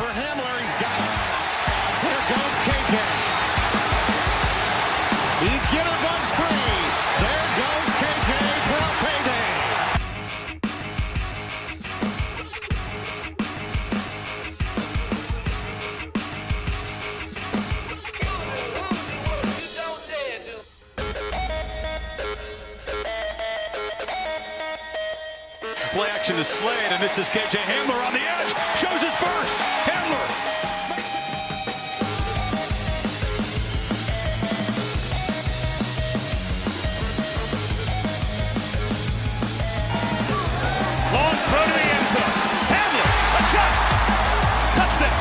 for Hamler. He's got it. Here goes KJ. He jitterbugs free. There goes KJ for a payday. Play action to Slade, and this is KJ Hamler on the edge. Shows his burst. Hamler makes it. Long throw to the end zone. Hamler adjusts. Touchdown.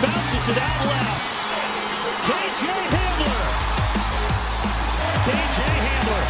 Bounces it out left. KJ Hamler. KJ Hamler.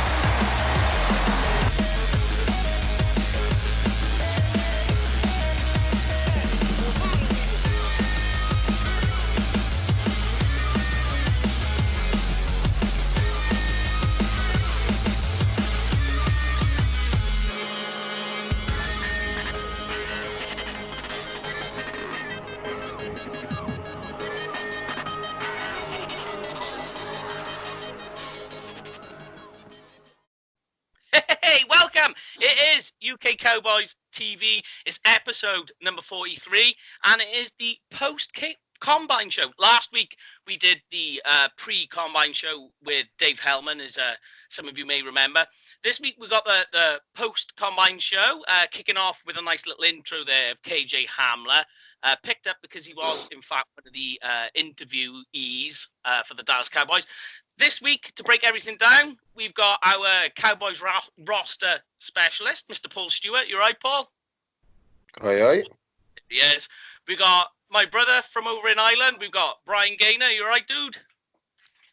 Hey, welcome. It is UK Cowboys TV. It's episode number 43, and it is the post-Combine show. Last week, we did the pre-Combine show with Dave Hellman, as some of you may remember. This week, we got the post-Combine show, kicking off with a nice little intro there of KJ Hamler, picked up because he was, in fact, one of the interviewees for the Dallas Cowboys. This week, to break everything down, we've got our Cowboys roster specialist, Mr. Paul Stewart. You right, Paul? Aye, aye. Yes. We got my brother from over in Ireland. We've got Brian Gaynor. You right, dude?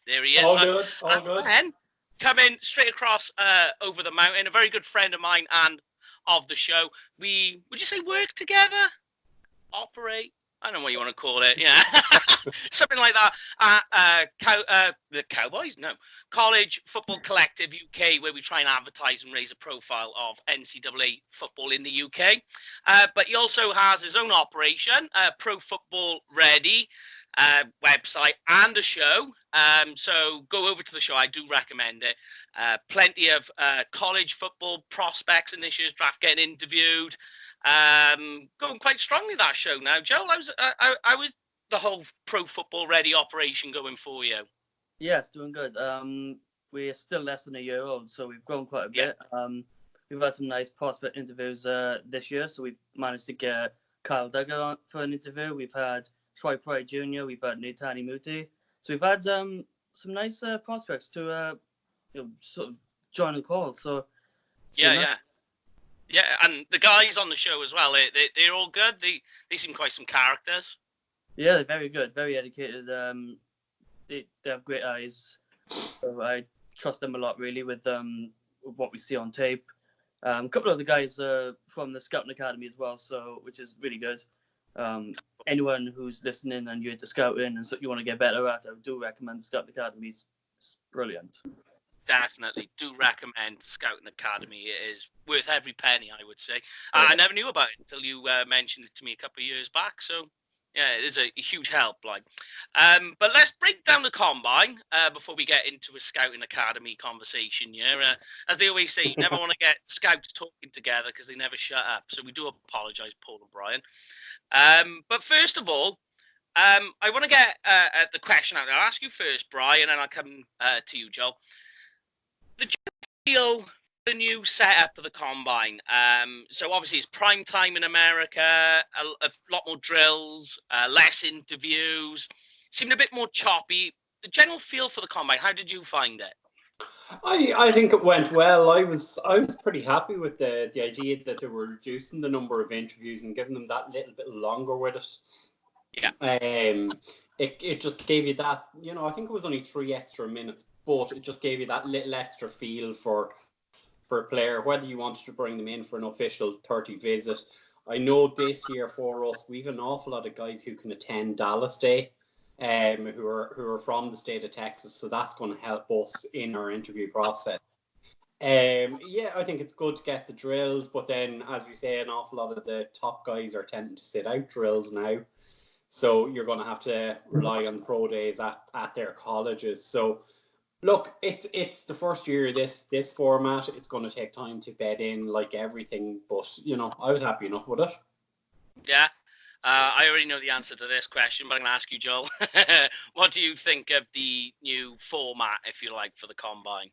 There he is. All good. And coming straight across over the mountain, a very good friend of mine and of the show. Would you say work together? Operate? I don't know what you want to call it. Yeah, something like that. The Cowboys? No. College Football Collective UK, where we try and advertise and raise a profile of NCAA football in the UK. But he also has his own operation, Pro Football Ready website and a show. So go over to the show. I do recommend it. Plenty of college football prospects in this year's draft getting interviewed. Going quite strongly, that show now. Joel, I was the whole Pro Football Ready operation going for you? Yes, doing good. We're still less than a year old, so we've grown quite a bit. We've had some nice prospect interviews this year, so we've managed to get Kyle Duggar on for an interview. We've had Troy Pride Jr., we've had Netani Muti. So we've had some nice prospects to sort of join the call. So Yeah, and the guys on the show as well, they're all good. They seem quite some characters. Yeah, they're very good, very educated. They have great eyes. So I trust them a lot, really, with what we see on tape. A couple of the guys from the Scouting Academy as well, so which is really good. Anyone who's listening and you're into scouting and so you want to get better at, I do recommend the Scouting Academy. It's brilliant. Definitely do recommend Scouting Academy. It is worth every penny, I would say. I never knew about it until you mentioned it to me a couple of years back. So, yeah, it is a huge help. But let's break down the Combine before we get into a Scouting Academy conversation. Yeah, as they always say, you never want to get scouts talking together because they never shut up. So we do apologise, Paul and Brian. But first of all, I want to get the question out. I'll ask you first, Brian, and I'll come to you, Joel. The feel the new setup of the Combine. So obviously it's prime time in America, a lot more drills, less interviews, seemed a bit more choppy. The general feel for the Combine, how did you find it? I think it went well. I was pretty happy with the idea that they were reducing the number of interviews and giving them that little bit longer with it. Yeah. it just gave you that, I think it was only 3 extra minutes, but it just gave you that little extra feel for a player, whether you wanted to bring them in for an official 30 visit. I know this year for us, we have an awful lot of guys who can attend Dallas Day, who are from the state of Texas, so that's going to help us in our interview process. I think it's good to get the drills, but then, as we say, an awful lot of the top guys are tending to sit out drills now. So you're going to have to rely on the pro days at their colleges. So, look, it's the first year of this format. It's going to take time to bed in, like everything. But I was happy enough with it. Yeah, I already know the answer to this question, but I'm going to ask you, Joel. What do you think of the new format, if you like, for the combine?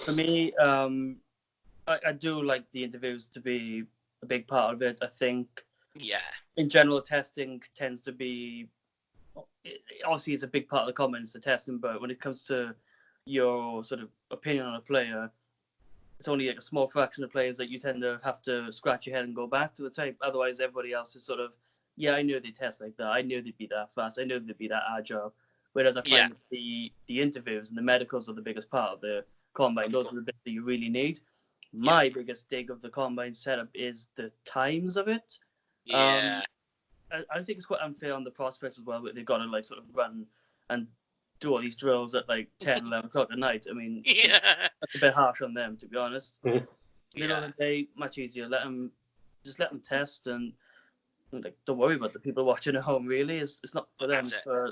For me, I do like the interviews to be a big part of it. I think. Yeah. In general, testing tends to be, obviously it's a big part of the comments, the testing, but when it comes to your sort of opinion on a player, it's only a small fraction of players that you tend to have to scratch your head and go back to the tape. Otherwise, everybody else is sort of, I knew they'd test like that. I knew they'd be that fast. I knew they'd be that agile. Whereas I find the interviews and the medicals are the biggest part of the combine. Those are the bits that you really need. My biggest dig of the combine setup is the times of it. Yeah. I think it's quite unfair on the prospects as well, but they've got to sort of run and do all these drills at 10, 11 o'clock at night. I mean, that's a bit harsh on them, to be honest. Middle of the day, much easier. Let them test and don't worry about the people watching at home. Really, it's not for them.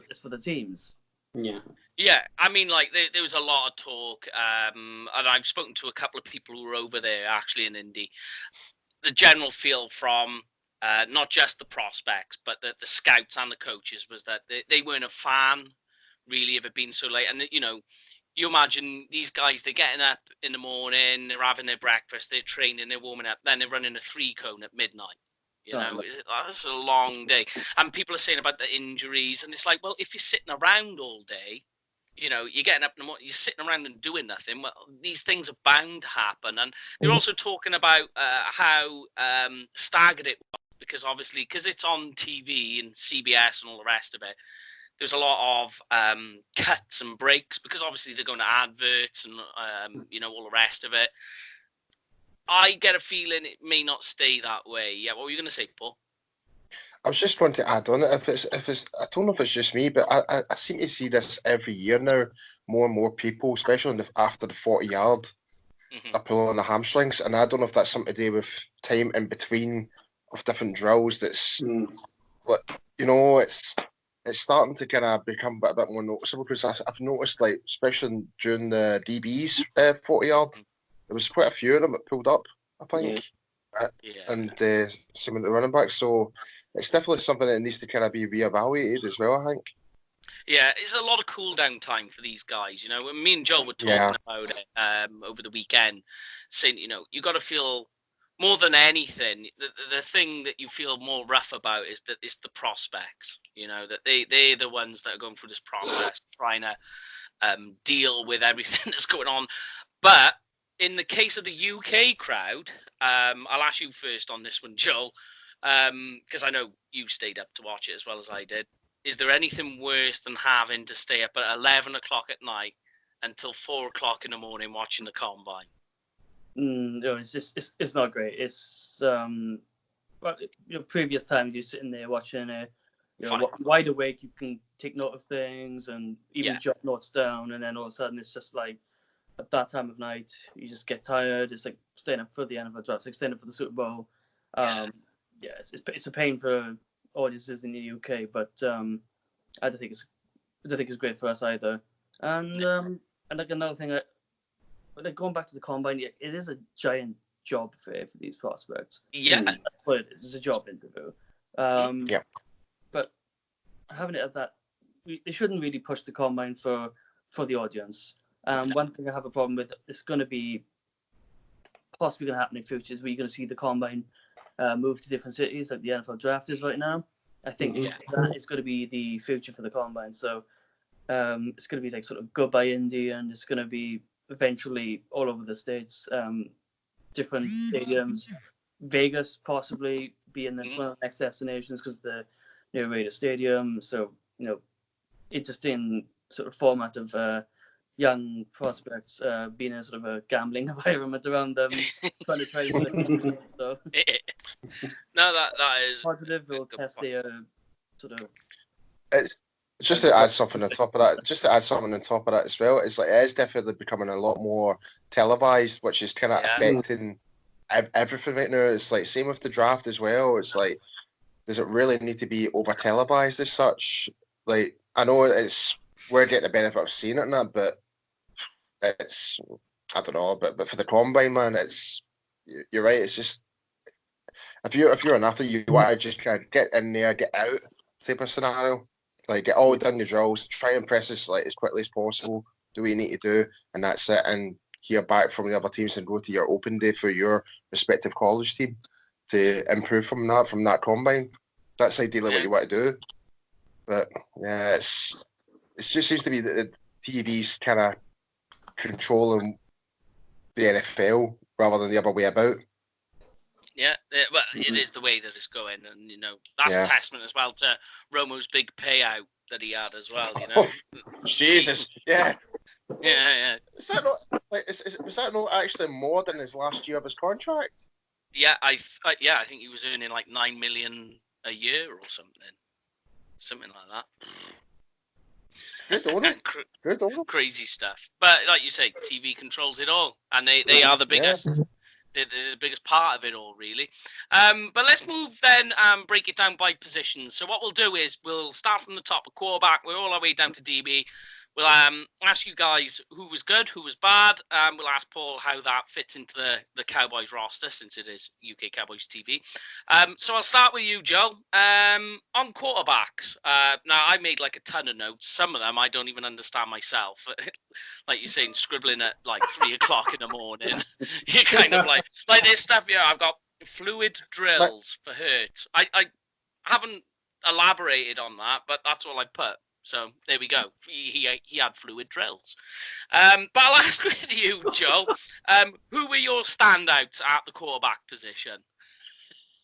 It's for the teams. Yeah. I mean, there was a lot of talk, and I've spoken to a couple of people who were over there actually in Indy. The general feel from not just the prospects, but the scouts and the coaches was that they weren't a fan, really, of it being so late. And, you imagine these guys, they're getting up in the morning, they're having their breakfast, they're training, they're warming up, then they're running a 3-cone at midnight. That's a long day. And people are saying about the injuries, and it's like, well, if you're sitting around all day, you're getting up in the morning, you're sitting around and doing nothing. Well, these things are bound to happen. And they're also talking about how staggered it was, because obviously, because it's on TV and CBS and all the rest of it, there's a lot of cuts and breaks, because obviously they're going to adverts and, all the rest of it. I get a feeling it may not stay that way. Yeah, what were you going to say, Paul? I was just wanting to add on it. If it's, I don't know if it's just me, but I seem to see this every year now. More and more people, especially after the 40-yard, are pulling the hamstrings, and I don't know if that's something to do with time in between of different drills. That's, it's starting to kind of become a bit more noticeable, because I've noticed, especially during the DBs 40-yard, there was quite a few of them that pulled up, I think. And some of the running backs. So it's definitely something that needs to kind of be reevaluated as well, I think. Yeah, it's a lot of cool down time for these guys. Me and Joel were talking about it over the weekend, saying, you got to feel, more than anything, the thing that you feel more rough about is that it's the prospects. That they're the ones that are going through this process, trying to deal with everything that's going on. But in the case of the UK crowd, I'll ask you first on this one, Joel, because I know you stayed up to watch it as well as I did. Is there anything worse than having to stay up at 11 o'clock at night until 4 o'clock in the morning watching the combine? No, it's not great. It's previous times you're sitting there watching wide awake, you can take note of things and even jot notes down, and then all of a sudden it's just at that time of night, you just get tired. It's like staying up for the NFL draft. It's like staying up for the Super Bowl. It's a pain for audiences in the UK, but I don't think it's great for us either. And another thing, going back to the combine, it is a giant job fair for these prospects. Yeah, that's what it is. It's a job interview. But having it at that, they shouldn't really push the combine for the audience. One thing I have a problem with, it's going to be possibly going to happen in future, is where you're going to see the combine move to different cities, like the NFL draft is right now. I think that is going to be the future for the combine. So it's going to be sort of goodbye Indy, and it's going to be eventually all over the states, different stadiums. Vegas possibly being one of the next destinations because the new Raider Stadium. So interesting sort of format of young prospects being in sort of a gambling environment around them, trying to try to so No, that is positive. We'll test their sort of. It's just to add something on top of that. As well. It's like it is definitely becoming a lot more televised, which is kind of affecting everything right now. It's like same with the draft as well. It's like, does it really need to be over televised as such? Like, I know we're getting the benefit of seeing it and that, but it's, I don't know, but for the combine, man, you're right. It's just if you're an athlete, you want to just kind of get in there, get out type of scenario. Like, get all done your drills, try and press this like as quickly as possible, do what you need to do, and that's it. And hear back from the other teams and go to your open day for your respective college team to improve from that combine. That's ideally what you want to do. But yeah, it just seems to be that the TV's kind of controlling the NFL rather than the other way about. Yeah, well, it is the way that it's going, and that's a testament as well to Romo's big payout that he had as well. Jesus, yeah. Is that not was that not actually more than his last year of his contract? Yeah, I think he was earning like $9 million a year or something like that. Good on him. Crazy stuff. But like you say, TV controls it all, and they are the biggest. Yeah. The biggest part of it all, really. But let's move then and break it down by positions. So what we'll do is we'll start from the top of quarterback. We're all our way down to DB. We'll ask you guys who was good, who was bad. We'll ask Paul how that fits into the Cowboys roster, since it is UK Cowboys TV. So I'll start with you, Joe. On quarterbacks, now I made like a ton of notes. Some of them I don't even understand myself. Like you're saying, scribbling at like 3 o'clock in the morning. You're kind of like this stuff. Yeah, I've got fluid drills for Hurts. I haven't elaborated on that, but that's all I put. So there we go. He had fluid drills. But I'll ask with you, Joe. Who were your standouts at the quarterback position?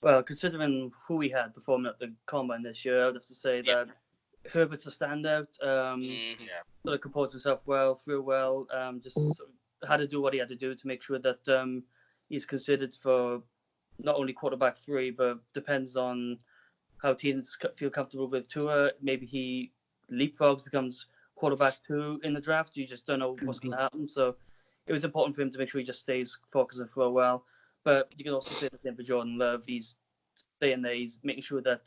Well, considering who we had performing at the combine this year, I'd have to say that Herbert's a standout. Sort of composed himself well, threw well. Just sort of had to do what he had to do to make sure that he's considered for not only quarterback 3, but depends on how teams feel comfortable with Tua. Maybe he leapfrogs, becomes quarterback 2 in the draft. You just don't know what's going to happen. So it was important for him to make sure he just stays focused and throw well. But you can also say the same for Jordan Love. He's staying there. He's making sure that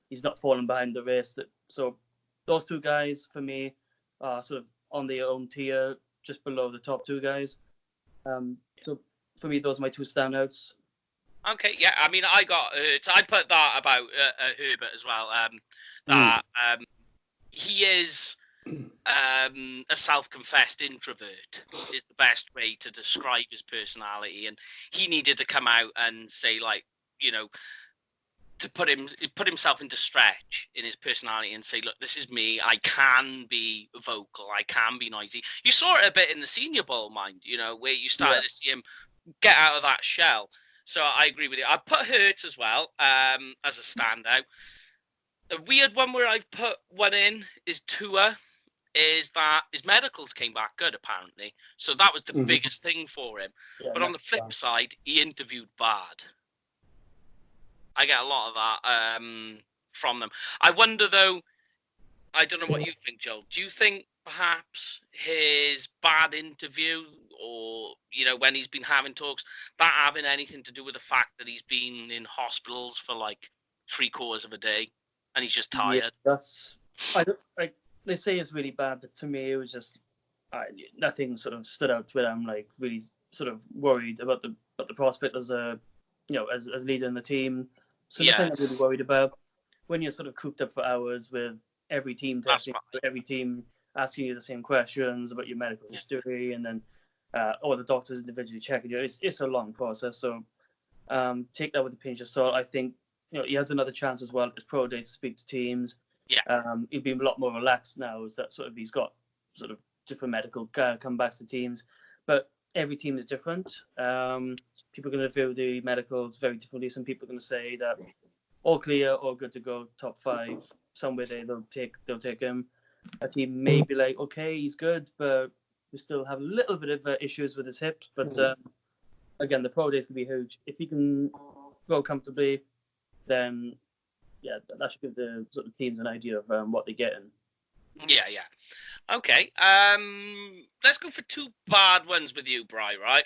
he's not falling behind the race. So those 2 guys for me are sort of on their own tier, just below the top 2 guys. So for me, those are my 2 standouts. Okay, yeah. I mean, I put that about Herbert as well. He is a self-confessed introvert is the best way to describe his personality, and he needed to come out and say, like, to put himself into stretch in his personality and say, look, this is me. I can be vocal. I can be noisy. You saw it a bit in the Senior Bowl, mind, where you started to see him get out of that shell. So I agree with you. I put Hurts as well as a standout. A weird one where I've put one in is Tua, is that his medicals came back good, apparently. So that was the biggest thing for him. Yeah, but on the flip side, he interviewed bad. I get a lot of that from them. I wonder, though, I don't know what you think, Joel. Do you think perhaps his bad interview or, when he's been having talks, that having anything to do with the fact that he's been in hospitals for like 3/4 of a day? And he's just tired. Yeah, they say it's really bad, but to me it was just nothing sort of stood out with him. Like, really sort of worried about the prospect as as leading the team. So nothing I'm really worried about. When you're sort of cooped up for hours with every team testing, every team asking you the same questions about your medical history, and then the doctors individually checking you. It's a long process. So take that with a pinch of salt. I think he has another chance as well at his pro day to speak to teams. Yeah. He'd be a lot more relaxed now, as that sort of he's got sort of different medical comebacks to teams. But every team is different. People are going to view the medicals very differently. Some people are going to say that all clear, all good to go, top 5, somewhere they'll take him. a team may be like, okay, he's good, but we still have a little bit of issues with his hips. But again, the pro days could be huge. If he can go comfortably, then that should give the sort of teams an idea of what they're getting. Yeah. Okay. Let's go for two bad ones with you, Bri. Right?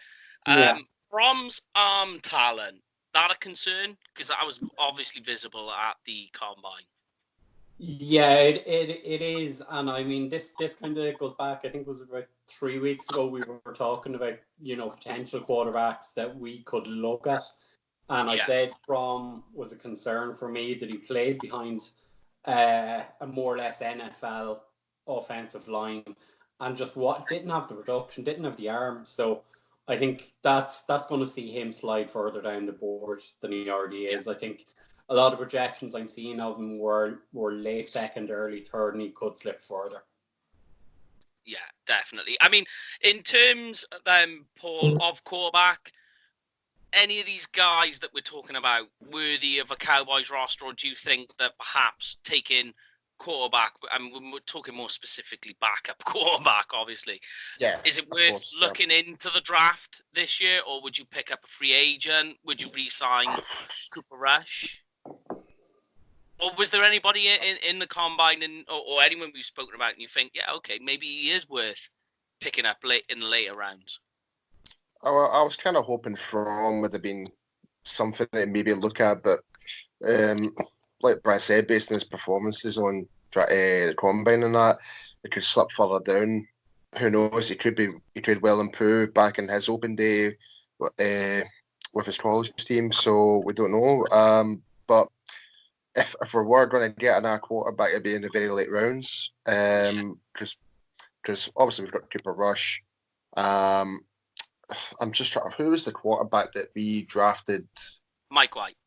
Brom's arm talent. That a concern? Because that was obviously visible at the combine. Yeah, it is, and I mean this kind of goes back. I think it was about 3 weeks ago we were talking about potential quarterbacks that we could look at, and I said Brom was a concern for me that he played behind a more or less NFL offensive line, and just didn't have the production, didn't have the arm. So I think that's going to see him slide further down the board than he already is. I think a lot of projections I'm seeing of him were late second, early third, and he could slip further. Yeah, definitely. I mean, in terms, Paul, of quarterback, any of these guys that we're talking about worthy of a Cowboys roster, or do you think that perhaps taking quarterback, I mean, we're talking more specifically backup quarterback, obviously. Yeah. Is it worth looking into the draft this year, or would you pick up a free agent? Would you re-sign Cooper Rush? Or was there anybody in the combine or anyone we've spoken about and you think, yeah, okay, maybe he is worth picking up late in the later rounds? I was kind of hoping From would have been something to maybe look at, but like Brad said, based on his performances on the combine and that, it could slip further down. Who knows? He could well improve back in his open day with his college team. So we don't know. But if we were going to get another quarterback, it'd be in the very late rounds. Because obviously we've got Cooper Rush. I'm just trying. Who was the quarterback that we drafted? Mike White.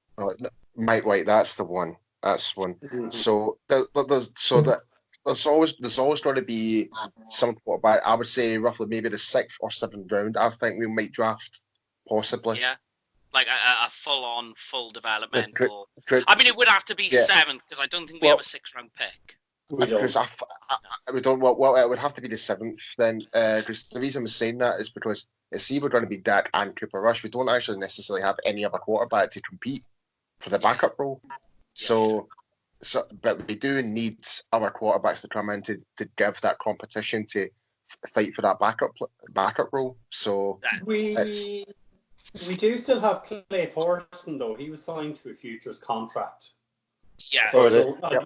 Mike White. That's the one. That's one. Mm-hmm. So there's always going to be some quarterback. I would say roughly maybe the 6th or 7th round. I think we might draft possibly. Yeah, like a full developmental. I mean, it would have to be 7th because I don't think we have a 6th round pick. We don't. Well, it would have to be the 7th then. Because the reason I'm saying that is because we're going to be Dak and Cooper Rush. We don't actually necessarily have any other quarterback to compete for the backup role. So, but we do need our quarterbacks to come in to give that competition to fight for that backup role. So we do still have Clay Thorson though. He was signed to a futures contract. Yeah.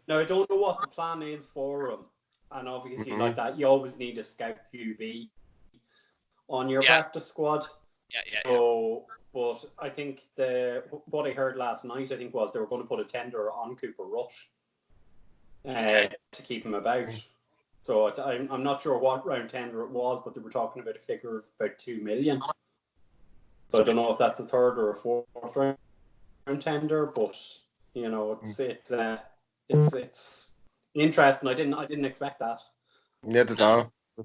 Now I don't know what the plan is for him, and obviously like that, you always need a scout QB on your practice squad. So. But I think what I heard last night, I think, was they were going to put a tender on Cooper Rush to keep him about. So I'm not sure what round tender it was, but they were talking about a figure of about $2 million. So I don't know if that's a 3rd or a 4th round tender, but it's interesting. I didn't expect that. Yeah,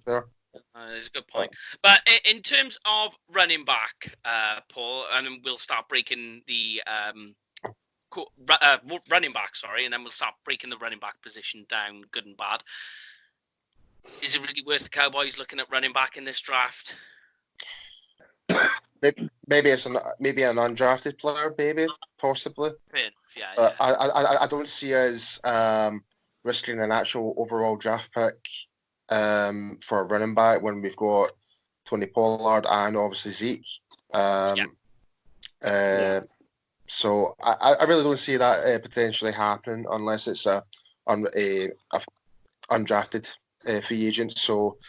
fair. That's a good point. But in terms of running back, Paul, and then we'll start breaking the running back, and then we'll start breaking the running back position down, good and bad. Is it really worth the Cowboys looking at running back in this draft? Maybe it's an undrafted player, maybe possibly. Yeah. I don't see us risking an actual overall draft pick. For a running back when we've got Tony Pollard and obviously Zeke. So I really don't see that potentially happening unless it's a undrafted free agent. So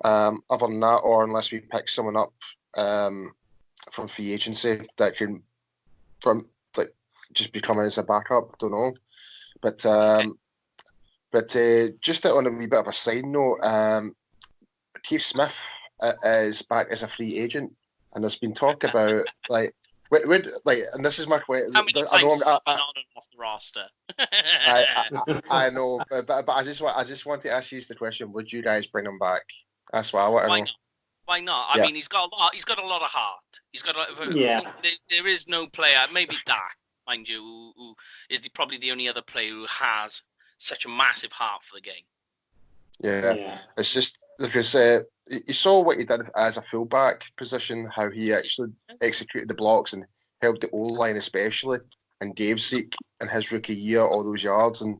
other than that, or unless we pick someone up from free agency that can just be coming as a backup, don't know. But just on a wee bit of a side note, Keith Smith is back as a free agent, and there's been talk about and this is my question. How many times on and off the roster? I know, but I just want to ask you the question: would you guys bring him back? That's what I want to know. Why not? I mean, he's got a lot of heart. There is no player, maybe Dak, mind you, who is probably the only other player who has such a massive heart for the game. Yeah. It's just because you saw what he did as a fullback position, how he actually executed the blocks and held the O-line especially, and gave Zeke in his rookie year all those yards and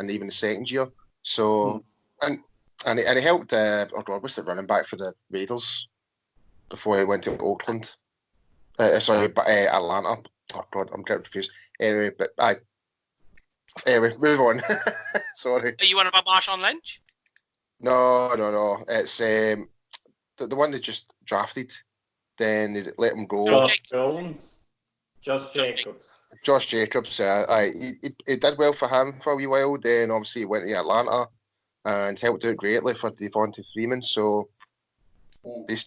even the second year. So and he helped what's the running back for the Raiders before he went to Oakland. Atlanta. Oh God, I'm getting confused. Anyway, move on. Sorry. Are you on about Marshawn Lynch? No. It's the one they just drafted. Then they let him go. Josh Jones. Josh Jacobs. Josh Jacobs. He did well for him for a wee while. Then obviously he went to Atlanta and helped out greatly for Devonta Freeman. So he's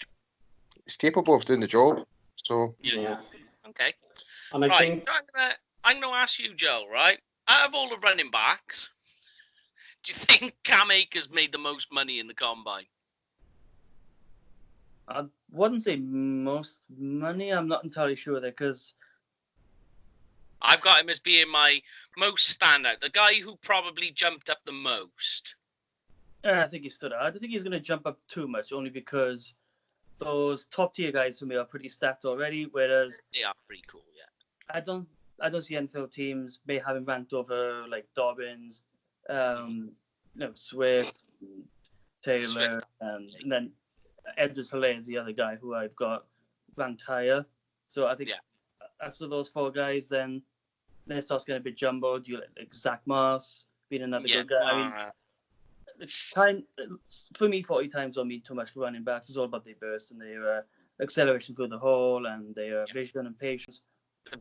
capable of doing the job. So yeah. Okay. And I think so I'm gonna ask you, Joe. Right, out of all the running backs, do you think Cam Akers made the most money in the combine? I wouldn't say most money. I'm not entirely sure there because I've got him as being my most standout, the guy who probably jumped up the most. I think he stood out. I don't think he's going to jump up too much, only because those top tier guys for me are pretty stacked already. Whereas they are pretty cool, yeah. I don't see NFL teams may have him ranked over like Dobbins, Swift, Taylor, and then Edwards-Helaire is the other guy who I've got ranked higher. So I think after those four guys, then it starts getting a bit jumbled. You like Zach Moss being another good guy. I mean, for me, 40 times don't mean too much for running backs. It's all about their burst and their acceleration through the hole and their vision and patience.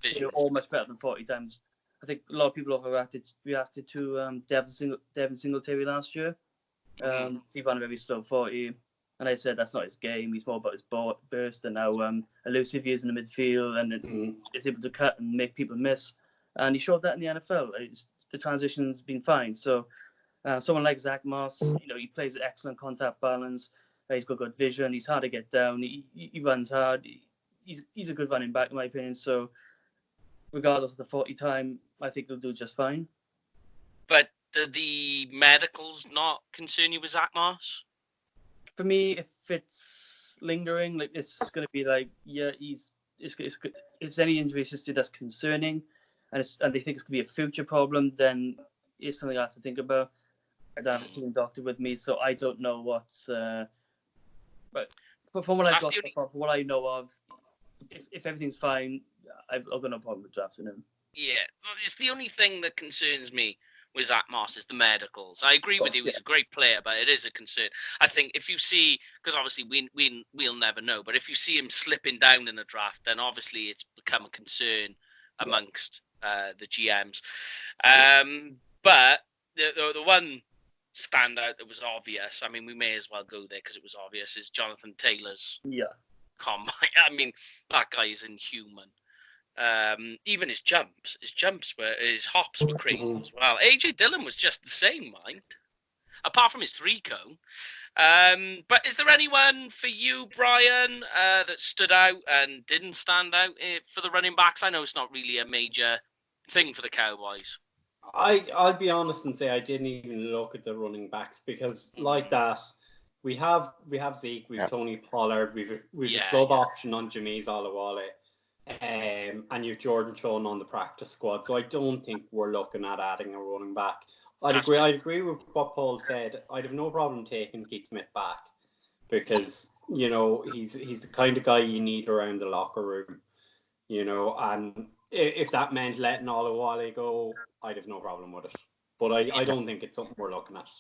They're all much better than 40 times. I think a lot of people reacted to Devin Singletary last year. He ran a very slow 40, and I said that's not his game. He's more about his burst and how elusive he is in the midfield and is able to cut and make people miss. And he showed that in the NFL. The transition's been fine. So someone like Zach Moss, he plays an excellent contact balance. He's got good vision. He's hard to get down. He runs hard. He's a good running back, in my opinion. So regardless of the 40 time, I think he'll do just fine. But do the medicals not concern you with Zach Moss? For me, if it's lingering, like it's going to be like, if any injury history that's concerning, and they think it's going to be a future problem, then it's something I have to think about. I don't have a team doctor with me, so I don't know what's. But from what from what I know of, if everything's fine, I've got no problem with drafting him. Yeah, it's the only thing that concerns me with Zach Moss is the medicals. I agree with you; he's a great player, but it is a concern. I think if you see, because obviously we'll never know, but if you see him slipping down in the draft, then obviously it's become a concern amongst the GMs. But the one standout that was obvious, I mean, we may as well go there because it was obvious, is Jonathan Taylor's combine. I mean, that guy is inhuman. Even his hops were crazy as well. AJ Dillon was just the same, mind, apart from his 3-cone. But is there anyone for you, Brian, that stood out and didn't stand out for the running backs? I know it's not really a major thing for the Cowboys. I'll be honest and say I didn't even look at the running backs because like that, we have Zeke, we've Tony Pollard, we've a club option on Jameis Olawale, and you've Jordan Sean on the practice squad. So I don't think we're looking at adding a running back. I'd agree with what Paul said. I'd have no problem taking Keith Smith back because he's the kind of guy you need around the locker room, and if that meant letting Olawale go, I'd have no problem with it. But I don't think it's something we're looking at.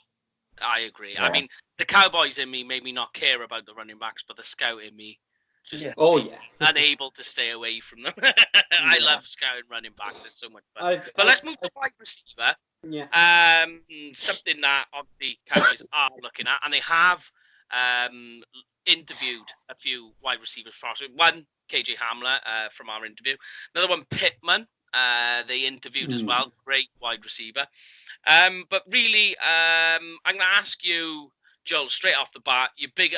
I agree. Yeah. I mean, the Cowboys in me made me not care about the running backs, but the scout in me just unable to stay away from them. I love scouting running backs. It's so much fun. But let's move to wide receiver. Yeah. Something that obviously Cowboys are looking at, and they have interviewed a few wide receivers. One, KJ Hamler from our interview. Another one, Pittman. They interviewed as well. Great wide receiver. But really, I'm going to ask you, Joel, straight off the bat.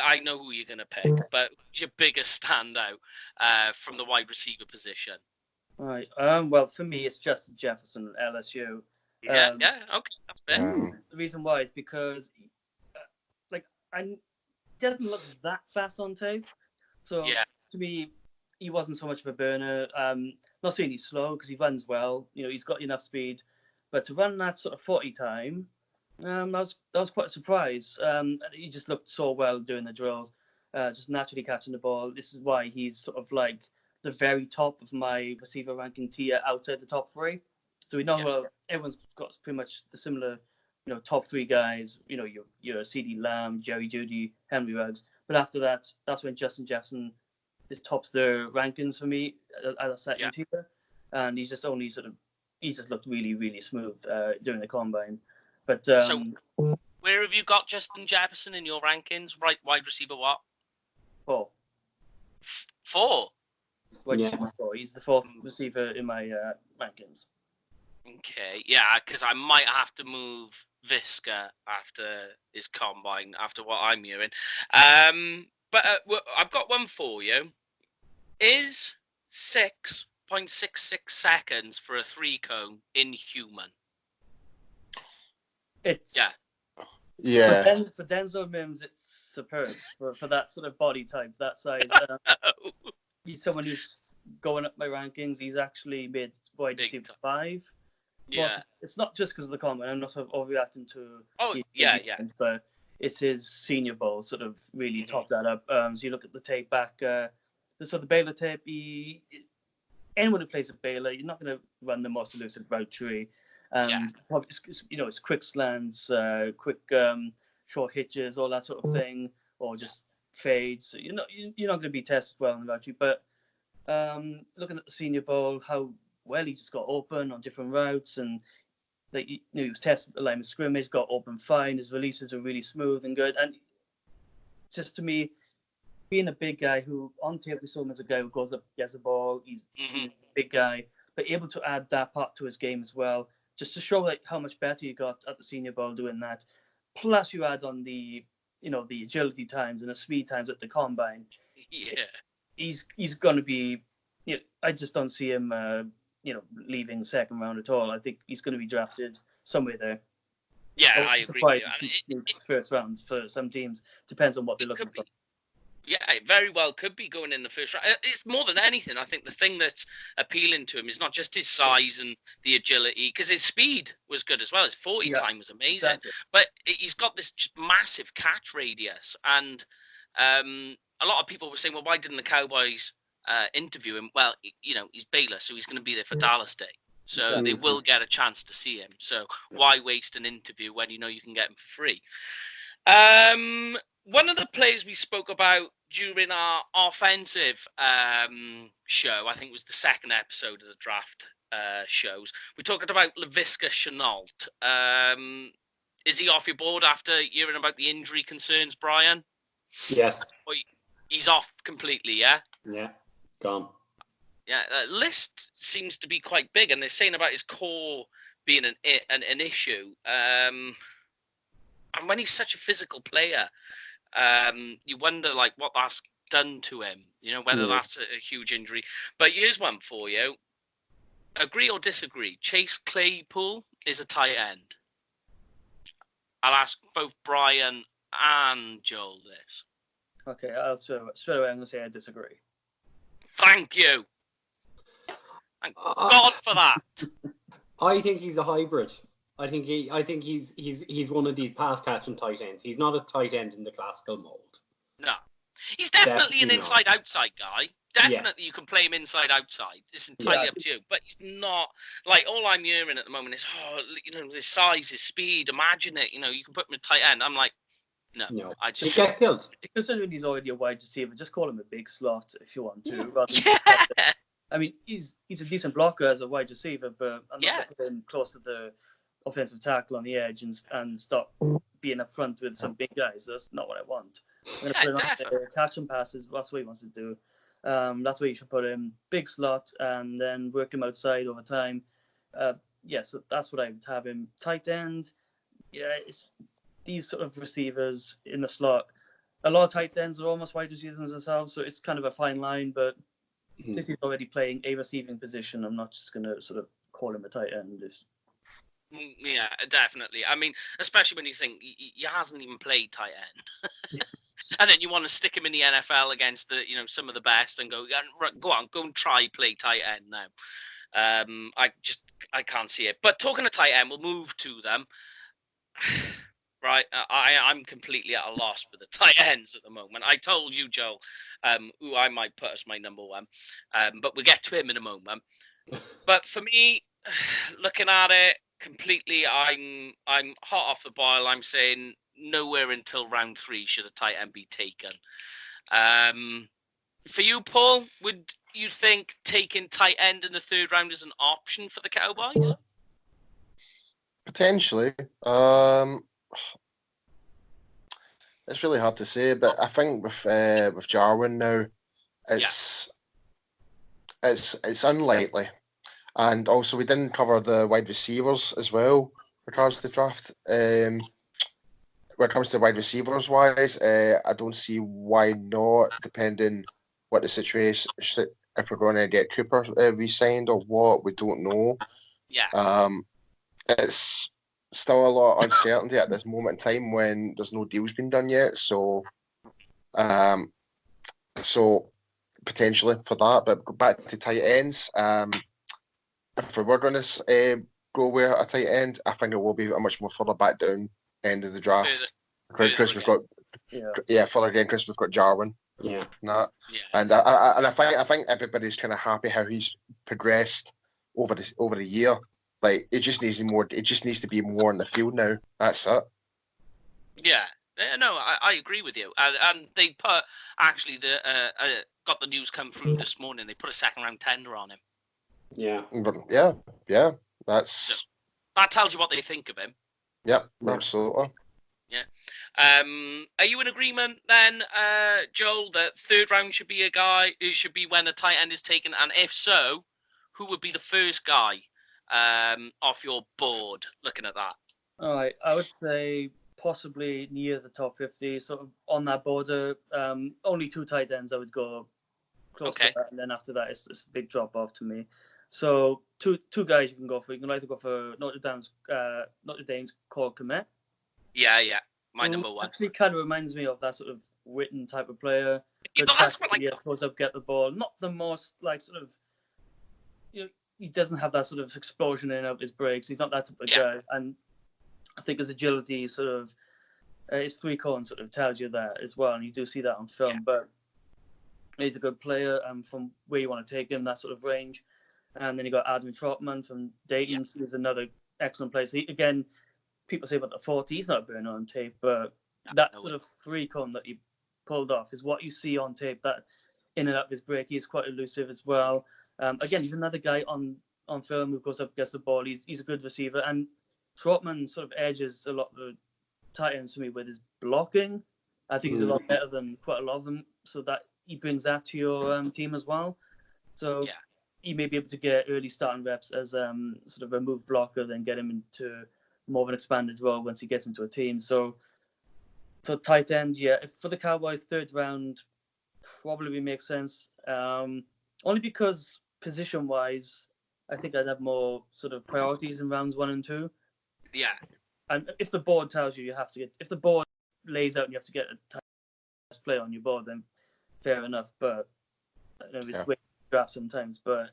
I know who you're going to pick, but who's your biggest standout from the wide receiver position? All right. Well, for me, it's Justin Jefferson, LSU. Okay, that's fair. The reason why is because and doesn't look that fast on tape. So to me, he wasn't so much of a burner. Not saying he's slow because he runs well. He's got enough speed, but to run that sort of 40 time, that was quite a surprise. He just looked so well doing the drills, just naturally catching the ball. This is why he's sort of like the very top of my receiver ranking tier outside the top 3. So we know everyone's got pretty much the similar, top 3 guys. Your CeeDee Lamb, Jerry Jeudy, Henry Ruggs. But after that, that's when Justin Jefferson tops the rankings for me at a second tier, and he just looked really, really smooth during the combine. But so, where have you got Justin Jefferson in your rankings? Right, wide receiver what? 4. 4. Wide receiver 4. He's the 4th receiver in my rankings. Okay, yeah, because I might have to move Viska after his combine, after what I'm hearing. But I've got one for you. Is 6.66 seconds for a 3-cone inhuman? It's yeah. For Denzel Mims, it's superb for that sort of body type, that size. He's someone who's going up my rankings. He's actually made wide receiver 5. Yeah, but it's not just because of the comment. I'm not sort of overreacting to. But it's his Senior Bowl sort of really topped that up. So you look at the tape back, the Baylor tape. Anyone who plays at Baylor, you're not going to run the most elusive route tree. Probably, it's quick slants, quick short hitches, all that sort of thing, or just fades. You're not going to be tested well in the route tree. But looking at the Senior Bowl, how well he just got open on different routes, and he was tested at the line of scrimmage, got open fine. His releases are really smooth and good. And just to me, being a big guy who on tape we saw him as a guy who goes up, gets the ball, he's a big guy, but able to add that part to his game as well, just to show how much better he got at the Senior Bowl doing that. Plus you add on the the agility times and the speed times at the combine. Yeah, he's going to be. I just don't see him. Leaving second round at all. I think he's going to be drafted somewhere there. Yeah, I agree with you. First round for some teams. Depends on what they're looking for. Yeah, it very well could be going in the first round. It's more than anything. I think the thing that's appealing to him is not just his size and the agility, because his speed was good as well. His 40 time was amazing. Exactly. But he's got this massive catch radius. And a lot of people were saying, well, why didn't the Cowboys interview him? Well, he's Baylor, so he's going to be there for Dallas Day. So they will get a chance to see him. So why waste an interview when you can get him for free? One of the players we spoke about during our offensive show, I think it was the second episode of the draft shows, we talked about Laviska Shenault. Is he off your board after hearing about the injury concerns, Brian? Yes. He's off completely, yeah? Yeah, gone. Yeah, the list seems to be quite big, and they're saying about his core being an issue. And when he's such a physical player, you wonder what that's done to him. Whether that's a huge injury. But here's one for you. Agree or disagree? Chase Claypool is a tight end. I'll ask both Brian and Joel this. Okay, straight away I'm going to say I disagree. Thank you. Thank God for that. I think he's a hybrid. I think he's one of these pass catching tight ends. He's not a tight end in the classical mold. No, he's definitely an inside-outside guy. Definitely, you can play him inside-outside. It's entirely up to you. But he's not all I'm hearing at the moment is, his size, his speed. Imagine it. You can put him in tight end. I'm like, no. I just get killed. Considering he's already a wide receiver, just call him a big slot if you want to. I mean, he's a decent blocker as a wide receiver, but I'm not going to put him close to the offensive tackle on the edge and stop being up front with some big guys. That's not what I want. I'm going to put him out there, catch and passes. That's what he wants to do. That's where you should put him. Big slot, and then work him outside over time. So that's what I would have him. Tight end, it's these sort of receivers in the slot. A lot of tight ends are almost wide receivers themselves, so it's kind of a fine line, but since he's already playing a receiving position, I'm not just going to sort of call him a tight end. Yeah, definitely. I mean, especially when you think he hasn't even played tight end. And then you want to stick him in the NFL against some of the best and go, yeah, go and try play tight end now. I can't see it. But talking to tight end, we'll move to them. Right, I'm completely at a loss for the tight ends at the moment. I told you, Joel, who I might put as my number one, but we'll get to him in a moment. But for me, looking at it completely, I'm hot off the boil. I'm saying nowhere until round 3 should a tight end be taken. For you, Paul, would you think taking tight end in the 3rd round is an option for the Cowboys? Potentially. It's really hard to say, but I think with Jarwin now, it's unlikely. And also, we didn't cover the wide receivers as well with regards to the draft. When it comes to wide receivers wise, I don't see why not, depending what the situation, if we're going to get Cooper re-signed or what, we don't know. Yeah. It's still a lot of uncertainty at this moment in time when there's no deals been done yet. So potentially for that. But back to tight ends, if we were going to go with a tight end, I think it will be a much more further back down end of the draft. Because we've got further again, because we've got Jarwin. Yeah. And I think everybody's kind of happy how he's progressed over the year. Like it just needs more. It just needs to be more in the field now. That's it. Yeah. No, I agree with you. And they put actually got the news come through this morning. They put a 2nd round tender on him. Yeah. That tells you what they think of him. Yep, absolutely. Yeah. Are you in agreement then, Joel, that 3rd round should be should be when a tight end is taken? And if so, who would be the first guy off your board looking at that? All right, I would say possibly near the top 50, sort of on that border. Only 2 tight ends I would go close to that, and then after that it's a big drop off to me. So two guys you can go for. You can either go for Notre Dame's Cole Kmet. Yeah, my number one. Actually, kind of reminds me of that sort of Witten type of player. Goes up, get the ball. Not the most sort of. He doesn't have that sort of explosion in of his breaks. He's not that type of guy, and I think his agility sort of his 3-cone sort of tells you that as well, and you do see that on film. But he's a good player, from where you want to take him, that sort of range. And then you got Adam Trotman from Dayton, who's another excellent player. So again, people say about the 40, he's not a burner on tape, but that sort of 3-cone that he pulled off is what you see on tape. That in and out of his break, he's quite elusive as well. Again, he's another guy on film who goes up, gets the ball. He's a good receiver, and Trotman sort of edges a lot of the tight ends to me with his blocking. I think he's a lot better than quite a lot of them, so that he brings that to your team as well. So he may be able to get early starting reps as sort of a move blocker, then get him into more of an expanded role once he gets into a team. So for tight end, for the Cowboys, 3rd round probably makes sense. Only because position-wise, I think I'd have more sort of priorities in rounds 1 and 2. Yeah. And if the board tells you have to if the board lays out and you have to get a tight player on your board, then fair enough. But we switch draft sometimes. But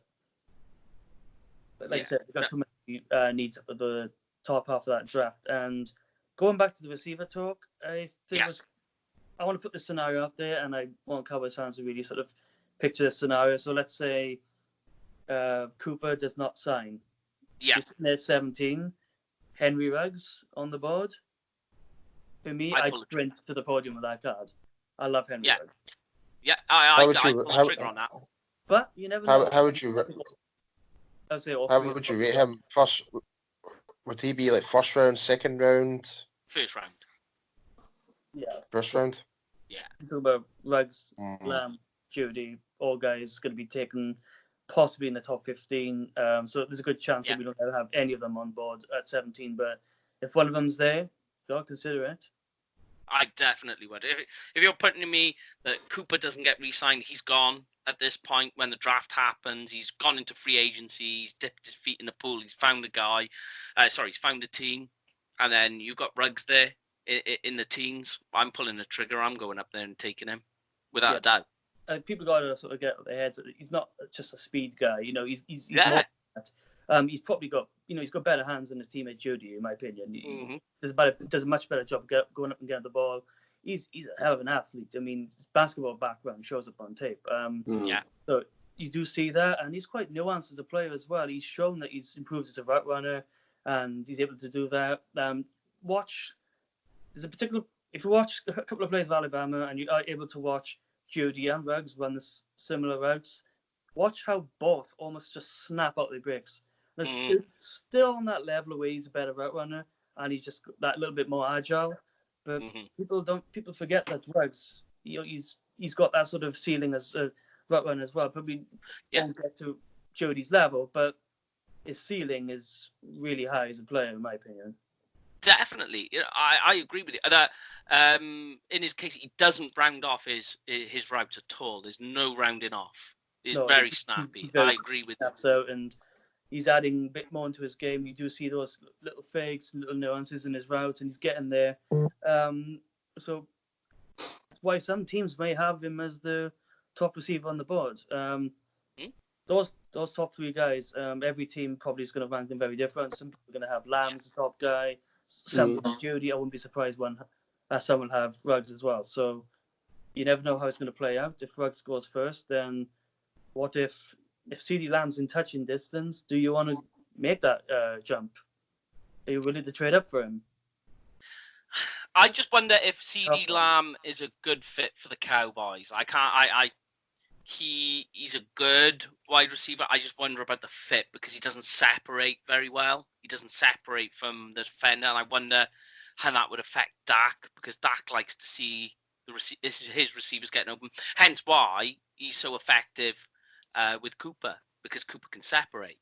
like I said, we've got too many needs for the top half of that draft. And going back to the receiver talk, I think I want to put this scenario up there, and I want Cowboys fans to really sort of picture this scenario. So let's say Cooper does not sign. Yeah. He's sitting at 17. Henry Ruggs on the board. For me, I'd sprint to the podium with that card. I love Henry Ruggs. Yeah, I pull the trigger on that. But you never know. How would you rate him? First, would he be like 1st round, 2nd round? 1st round. Yeah. 1st round? Yeah. Talking about Ruggs, Lamb, Judy, all guys going to be taken possibly in the top 15. So there's a good chance that we don't have any of them on board at 17. But if one of them's there, go consider it. I definitely would. If you're putting to me that Cooper doesn't get re-signed, he's gone, at this point when the draft happens. He's gone into free agency. He's dipped his feet in the pool. He's found a guy. He's found a team. And then you've got Ruggs there in the teens. I'm pulling the trigger. I'm going up there and taking him without a doubt. People got to sort of get out their heads. He's not just a speed guy. You know, he's more than that. He's probably got, he's got better hands than his teammate Jeudy, in my opinion. Mm-hmm. Does a much better job going up and getting the ball. He's a hell of an athlete. I mean, his basketball background shows up on tape. So you do see that, and he's quite nuanced as a player as well. He's shown that he's improved as a route runner, and he's able to do that. If you watch a couple of plays of Alabama, and you are able to watch Jeudy and Ruggs run this similar routes, watch how both almost just snap out the breaks. They're still on that level where he's a better route runner, and he's just that little bit more agile. But people forget that Ruggs, he's got that sort of ceiling as a route runner as well. Probably won't get to Jody's level, but his ceiling is really high as a player, in my opinion. Definitely, I agree with you. That in his case, he doesn't round off his routes at all. There's no rounding off. He's very snappy. I agree with that. So, and he's adding a bit more into his game. You do see those little fakes, little nuances in his routes, and he's getting there. So that's why some teams may have him as the top receiver on the board. Those top three guys, every team probably is going to rank them very different. Some people are going to have Lamb as the top guy. Some Jeudy. I wouldn't be surprised when someone have Ruggs as well. So you never know how it's going to play out. If Ruggs goes first, then what if CeeDee Lamb's in touching distance? Do you want to make that jump? Are you willing to trade up for him? I just wonder if CeeDee Lamb is a good fit for the Cowboys. He's a good wide receiver. I just wonder about the fit because he doesn't separate very well. He doesn't separate from the defender, and I wonder how that would affect Dak because Dak likes to see his receivers getting open. Hence why he's so effective with Cooper because Cooper can separate.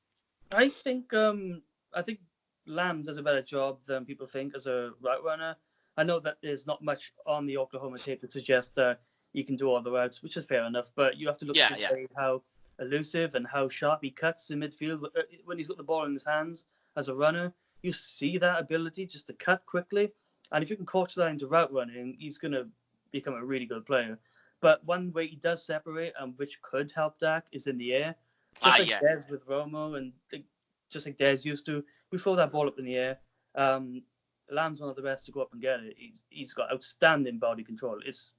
I think Lamb does a better job than people think as a route runner. I know that there's not much on the Oklahoma tape that suggests that he can do all the routes, which is fair enough. But you have to look at how elusive and how sharp he cuts in midfield when he's got the ball in his hands as a runner. You see that ability just to cut quickly, and if you can coach that into route running, he's going to become a really good player. But one way he does separate, and which could help Dak, is in the air. Just like Dez with Romo, and just like Dez used to, we throw that ball up in the air. Lamb's one of the best to go up and get it. He's got outstanding body control. It's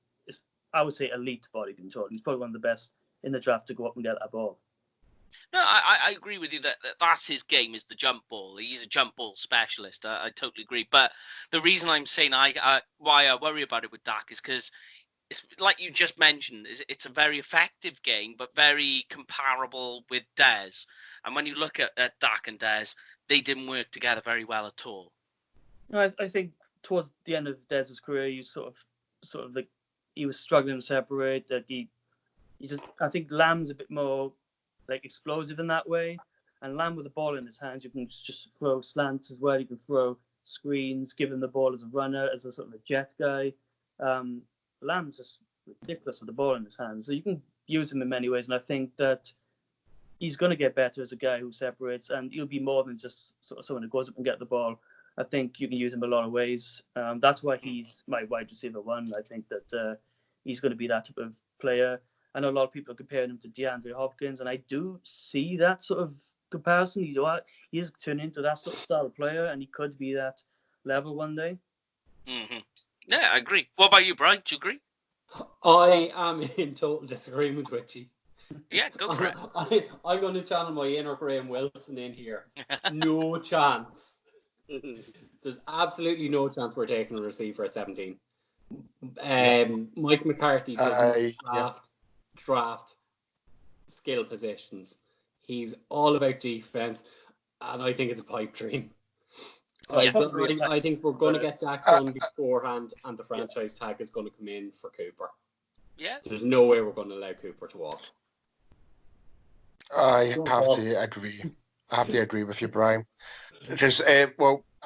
I would say elite body control. He's probably one of the best in the draft to go up and get that ball. No, I agree with you that's his game is the jump ball. He's a jump ball specialist. I totally agree. But the reason I'm saying why I worry about it with Dak is because it's like you just mentioned. It's a very effective game, but very comparable with Dez. And when you look at Dak and Dez, they didn't work together very well at all. I think towards the end of Dez's career, you sort of like he was struggling to separate. That I think Lamb's a bit more like explosive in that way, and Lamb with the ball in his hands, you can just throw slants as well. You can throw screens, give him the ball as a runner, as a sort of a jet guy. Lamb's just ridiculous with the ball in his hands, so you can use him in many ways, and I think that he's going to get better as a guy who separates, and he'll be more than just sort of someone who goes up and gets the ball. I think you can use him a lot of ways. That's why he's my wide receiver one. I think that he's going to be that type of player. I know a lot of people are comparing him to DeAndre Hopkins, and I do see that sort of comparison. He is turning into that sort of style of player, and he could be that level one day. Mm-hmm. Yeah, I agree. What about you, Brian? Do you agree? I am in total disagreement with you. Yeah, go for it. I'm going to channel my inner Graham Wilson in here. No chance. There's absolutely no chance we're taking a receiver at 17. Mike McCarthy doesn't draft skill positions. He's all about defense, and I think it's a pipe dream. I think we're going to get Dak done beforehand, and the franchise tag is going to come in for Cooper. Yeah. There's no way we're going to allow Cooper to walk. I have to agree. I have to agree with you, Brian. Because, I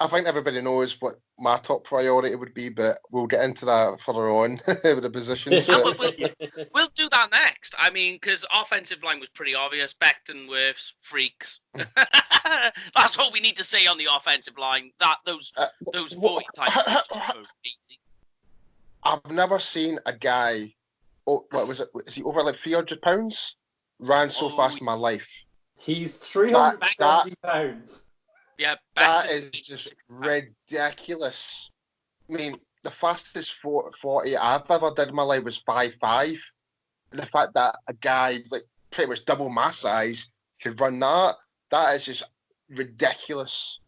think everybody knows what my top priority would be, but we'll get into that further on with the positions. No, we'll do that next. I mean, because offensive line was pretty obvious. Becton, Wirfs, freaks. That's all we need to say on the offensive line. That those 40 types are easy. I've never seen a guy. Oh, what was it? Is he over like 300 pounds? Ran so fast in my life. He's 350 pounds. Yeah, that is just ridiculous. I mean, the fastest 40 I've ever did in my life was 5'5". The fact that a guy like pretty much double my size could run that is just ridiculous.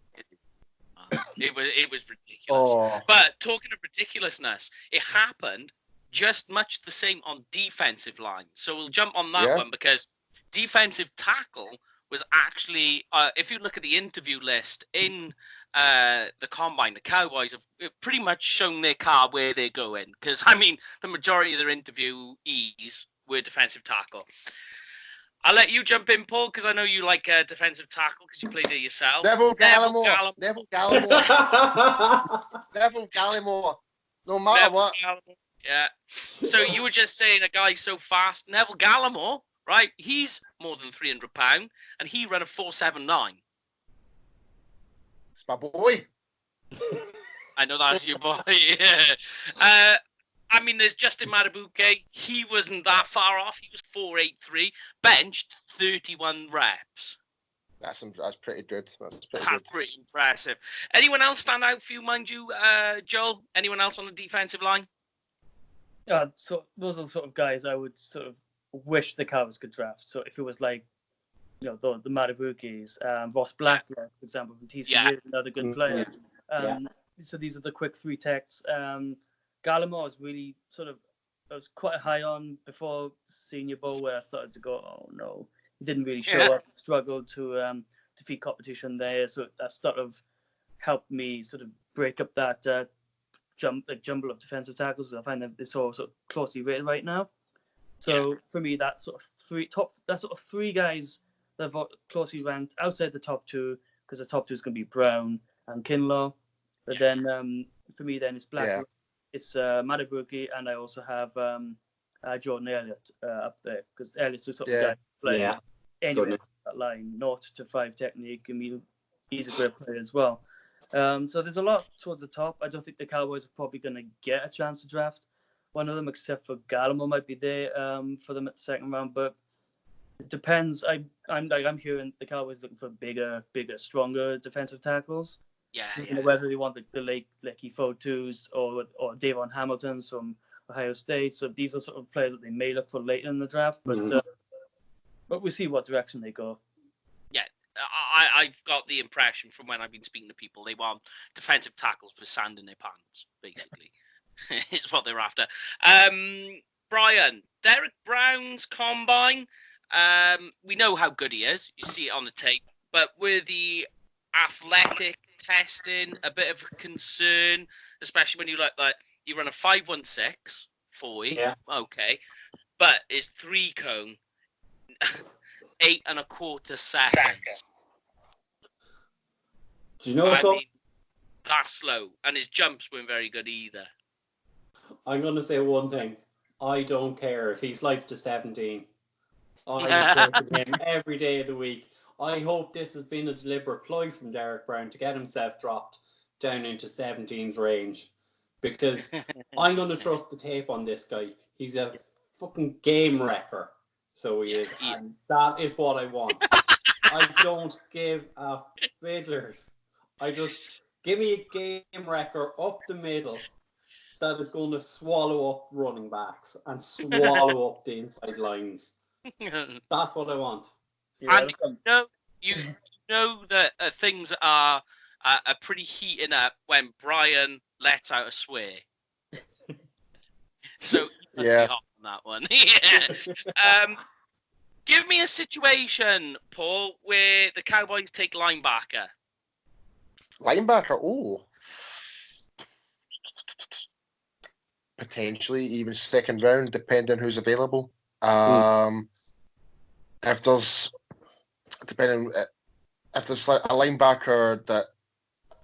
It was ridiculous. Oh. But talking of ridiculousness, it happened just much the same on defensive line. So we'll jump on that one because defensive tackle was actually, if you look at the interview list in the Combine, the Cowboys have pretty much shown their card where they're going. Because, I mean, the majority of their interviewees were defensive tackle. I'll let you jump in, Paul, because I know you like defensive tackle because you played it yourself. Neville Gallimore. Neville Gallimore. No matter what. Gallimore. Yeah. So you were just saying a guy so fast, Neville Gallimore. Right, he's more than 300 pounds, and he ran a 4.79. It's my boy. I know that's your boy. Yeah. I mean, there's Justin Matabuke. He wasn't that far off. He was 4.83, benched 31 reps. That's pretty good. That's pretty impressive. Anyone else stand out for you, mind you, Joel? Anyone else on the defensive line? So those are the sort of guys I would sort of wish the Cowboys could draft. So if it was like, the Matabukes, Ross Blacklock, for example, from TCU, another good player. So these are the quick three techs. Gallimore is really I was quite high on before Senior Bowl, where I started to go, oh no, he didn't really show up, struggled to defeat competition there. So that sort of helped me sort of break up that jumble of defensive tackles. I find that they're sort of closely rated right now. So for me, that sort of three guys that are closely ranked outside the top two, because the top two is going to be Brown and Kinlaw. But then for me, then it's Black, it's Matabuke, and I also have Jordan Elliott up there, because Elliott's the sort of guy playing anywhere that line, 0 to 5 technique. I mean, he's a great player as well. So there's a lot towards the top. I don't think the Cowboys are probably going to get a chance to draft one of them, except for Gallimore might be there for them at the second round. But it depends. I'm hearing the Cowboys looking for bigger, stronger defensive tackles. Whether they want the Lecky Fotus or Davon Hamiltons from Ohio State. So these are sort of players that they may look for later in the draft. But we'll see what direction they go. Yeah, I've got the impression from when I've been speaking to people, they want defensive tackles with sand in their pants, basically. Is what they're after. Brian, Derek Brown's combine. We know how good he is. You see it on the tape. But with the athletic testing, a bit of a concern, especially when you look like you run a 5.16 40. Yeah. Okay. But his 3-cone 8 1/4 seconds. Do you know what's up? That's slow, and his jumps weren't very good either. I'm going to say one thing. I don't care if he slides to 17. I take him every day of the week. I hope this has been a deliberate ploy from Derek Brown to get himself dropped down into 17's range, because I'm going to trust the tape on this guy. He's a fucking game wrecker. So he is. And that is what I want. I don't give a fiddlers. I just give me a game wrecker up the middle that is going to swallow up running backs and swallow up the inside lines. That's what I want. And you know that things are pretty heating up when Brian lets out a swear. So yeah, on that one. Give me a situation, Paul, where the Cowboys take linebacker. Oh. Potentially even second round, depending who's available. If there's like a linebacker that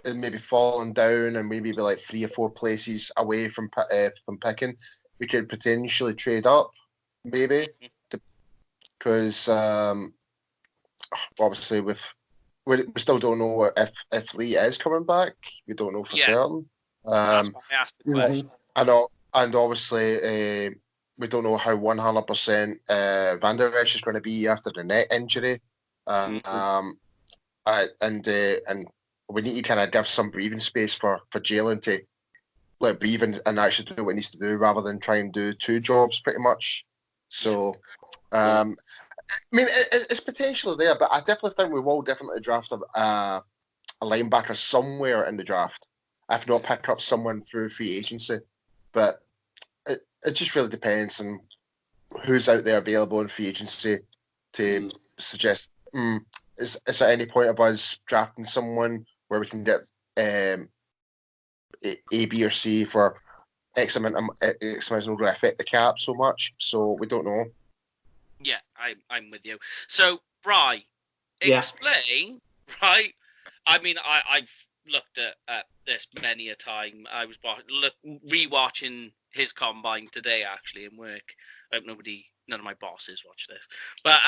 and maybe falling down and maybe be like 3 or 4 places away from picking, we could potentially trade up, maybe, because obviously we still don't know if Lee is coming back. We don't know for certain. That's why I asked the question. And obviously we don't know how 100% Van der Esch is going to be after the neck injury. And we need to kind of give some breathing space for Jalen to let breathe and actually do what he needs to do rather than try and do 2 jobs pretty much. So, I mean, it's potentially there, but I definitely think we will definitely draft a linebacker somewhere in the draft, if not pick up someone through free agency. But it just really depends on who's out there available in free agency to suggest, is there any point of us drafting someone where we can get A, B, or C for X amount not going to affect the cap so much? So we don't know. Yeah, I'm with you. So, Bri, explain, right? I mean, I've looked at this many a time. I was rewatching his combine today, actually, in work. I hope none of my bosses watch this. But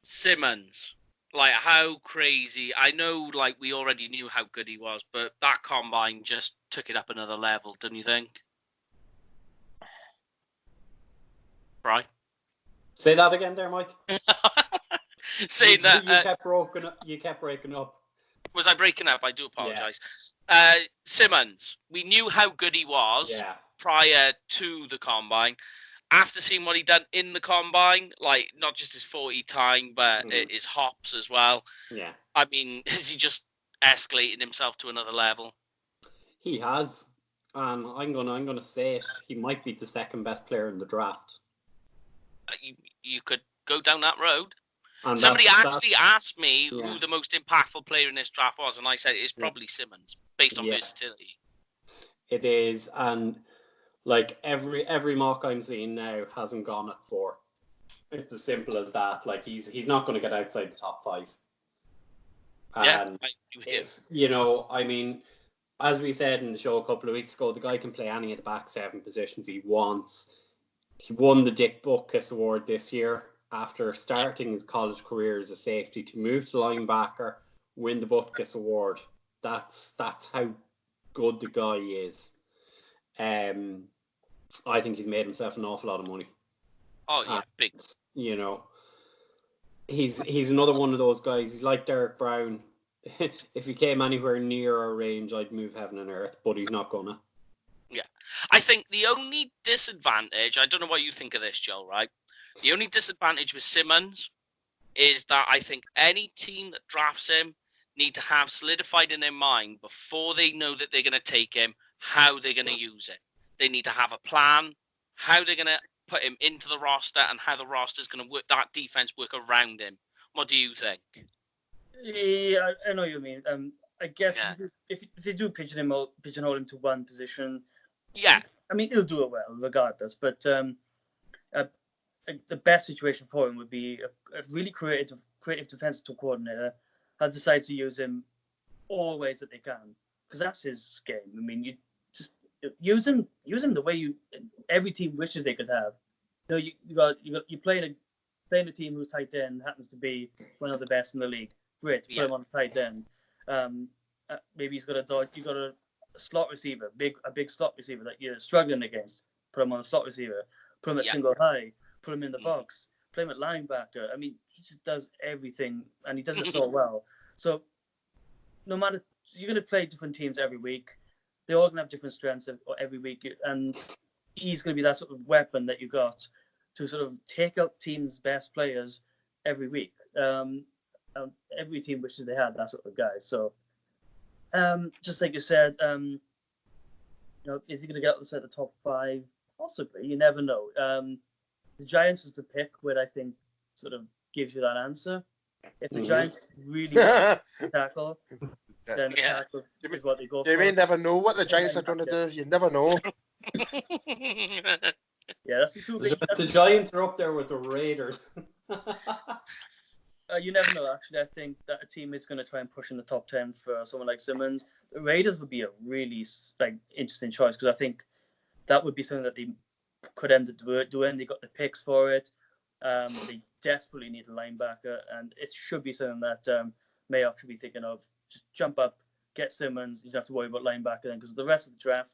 Simmons, like, how crazy. I know, like, we already knew how good he was, but that combine just took it up another level, don't you think? Right? Say that again there, Mike. Saying that... You kept breaking up. Was I breaking up? I do apologise. Simmons, we knew how good he was prior to the combine. After seeing what he done in the combine, like not just his 40 time, but his hops as well. Yeah. I mean, is he just escalating himself to another level? He has. And I'm gonna say it. He might be the second best player in the draft. You could go down that road. And somebody actually asked me who the most impactful player in this draft was, and I said it's probably Simmons, based on versatility. It is, and like every mock I'm seeing now hasn't gone at 4. It's as simple as that. Like he's not going to get outside the top 5. And if I mean, as we said in the show a couple of weeks ago, the guy can play any of the back 7 positions he wants. He won the Dick Butkus Award this year after starting his college career as a safety to move to linebacker, win the Butkus Award. That's how good the guy is. I think he's made himself an awful lot of money. Oh yeah, big. He's another one of those guys. He's like Derek Brown. If he came anywhere near our range, I'd move heaven and earth, but he's not gonna. Yeah. I think the only disadvantage, I don't know what you think of this, Joe, right? The only disadvantage with Simmons is that I think any team that drafts him need to have solidified in their mind before they know that they're going to take him, how they're going to use it. They need to have a plan, how they're going to put him into the roster and how the roster is going to work, that defense work around him. What do you think? Yeah, I know what you mean. I guess if they do pigeonhole him to one position, I mean, he'll do it well regardless. But the best situation for him would be a really creative defensive coordinator that decides to use him all ways that they can, because that's his game. I mean, you just use him the way every team wishes they could have. You playing a team whose tight end happens to be one of the best in the league. Great, put him on the tight end. Maybe you got a slot receiver, a big slot receiver that you're struggling against. Put him on a slot receiver. Put him at single high. Put him in the box. Play him at linebacker. I mean, he just does everything, and he does it so well. So, no matter, you're going to play different teams every week. They're all going to have different strengths every week, and he's going to be that sort of weapon that you got to sort of take out teams' best players every week. Every team wishes they had that sort of guy. So, just like you said, is he going to get outside the top 5? Possibly. You never know. The Giants is the pick where I think sort of gives you that answer. If the Giants really tackle, then tackle is what they go for. You may never know what the Giants are going to do. You never know. Yeah, that's the two big... The Giants are up there with the Raiders. You never know, actually. I think that a team is going to try and push in the top 10 for someone like Simmons. The Raiders would be a really interesting choice because I think that would be something that they could end up doing. They got the picks for it. They desperately need a linebacker, and it should be something that Mayock should be thinking of. Just jump up, get Simmons. You don't have to worry about linebacker then, because the rest of the draft,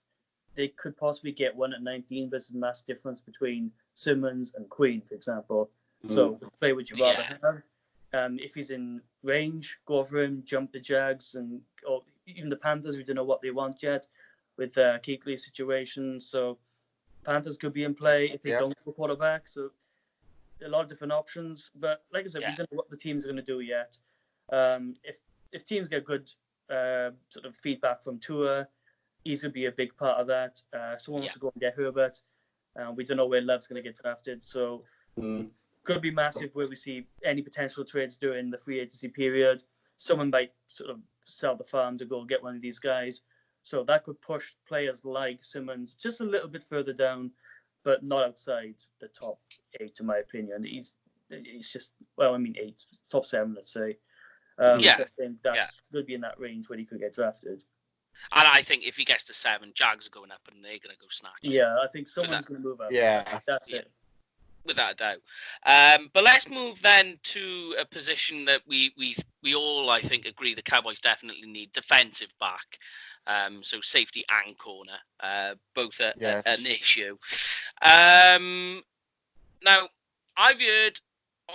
they could possibly get one at 19, but there's a mass difference between Simmons and Queen, for example. So play would you rather have. If he's in range, go for him, jump the Jags, or even the Panthers. We don't know what they want yet with Kuechly's situation. So Panthers could be in play if they don't go quarterback. So a lot of different options. But like I said, we don't know what the teams are going to do yet. If teams get good sort of feedback from Tua, he's going to be a big part of that. Someone wants to go and get Herbert. We don't know where Love's going to get drafted. So could be massive where we see any potential trades during the free agency period. Someone might sort of sell the farm to go get one of these guys. So that could push players like Simmons just a little bit further down, but not outside the top 8, in my opinion. He's just, 8, top 7, let's say. So I think that's going to be in that range where he could get drafted. And I think if he gets to 7, Jags are going up and they're going to go snatch it. Yeah, I think someone's going to move up. Yeah. That's it. Without a doubt. But let's move then to a position that we all, I think, agree the Cowboys definitely need, defensive back. So safety and corner, both an issue. Now, I've heard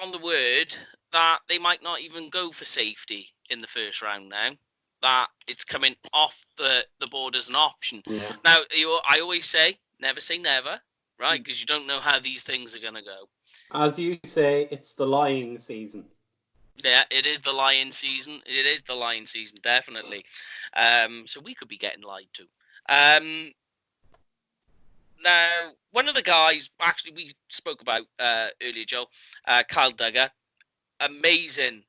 on the word that they might not even go for safety in the first round now, that it's coming off the board as an option. Yeah. Now, I always say, never say never. Right, because you don't know how these things are going to go. As you say, it's the lying season. Yeah, it is the lying season. It is the lying season, definitely. So we could be getting lied to. Now, one of the guys, actually, we spoke about earlier, Joe, Kyle Duggar, amazing